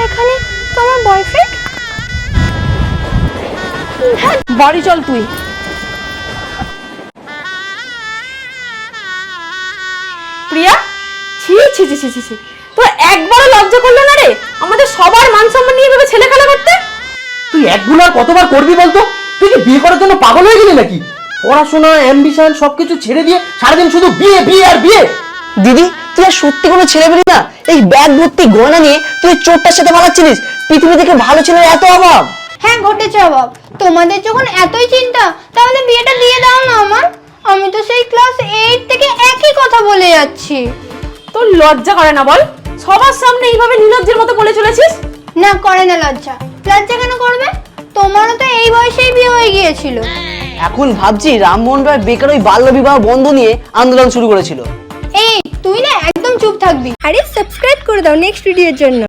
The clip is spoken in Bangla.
এখানে তোমার বয়ফ্রেন্ড? বাড়ি চল তুই। প্রিয়া, ছি ছি ছি ছি ছি, তোর একবারও লজ্জা করলো না রে আমাদের সবার মান সম্মান নিয়ে ভেবে ছেলে খেলা করতে? তুই একগুলো আর কতবার করবি বলতো? তুই কি বিয়ে করার জন্য পাগল হয়ে গেলি নাকি? পড়াশোনা, অ্যাম্বিশন সবকিছু ছেড়ে দিয়ে সারাদিন শুধু বিয়ে বিয়ে আর বিয়ে। দিদি, তুই আর সত্যি কোনো ছেলে পেলি না? এই ব্যাগ ভর্তি গয়না নিয়ে তুই চোরটার সাথে পালাচ্ছিলিস? পৃথিবী থেকে ভালো ছেলের এত অভাব? হ্যাঁ ঘটেছে অভাব। তোমাদের যখন এতই চিন্তা তাহলে বিয়েটা দিয়ে দাও না আমার। আমি তো সেই ক্লাস 8 থেকে একই কথা বলে যাচ্ছি। তোর লজ্জা করে না বল? সবার সামনে এইভাবে নির্লজ্জের মতো বলে চলেছিস? না, করে না লজ্জা। লজ্জা কেন করবে? তোমারও তো এই বয়সেই বিয়ে হয়ে গিয়েছিল। এখন ভাবছি রামমোহন রায় বেকার ওই বাল্য বিবাহ বন্ধ নিয়ে আন্দোলন শুরু করেছিল। এই তুই না একদম চুপ থাকবি। আরে সাবস্ক্রাইব করে দাও নেক্সট ভিডিওর জন্য।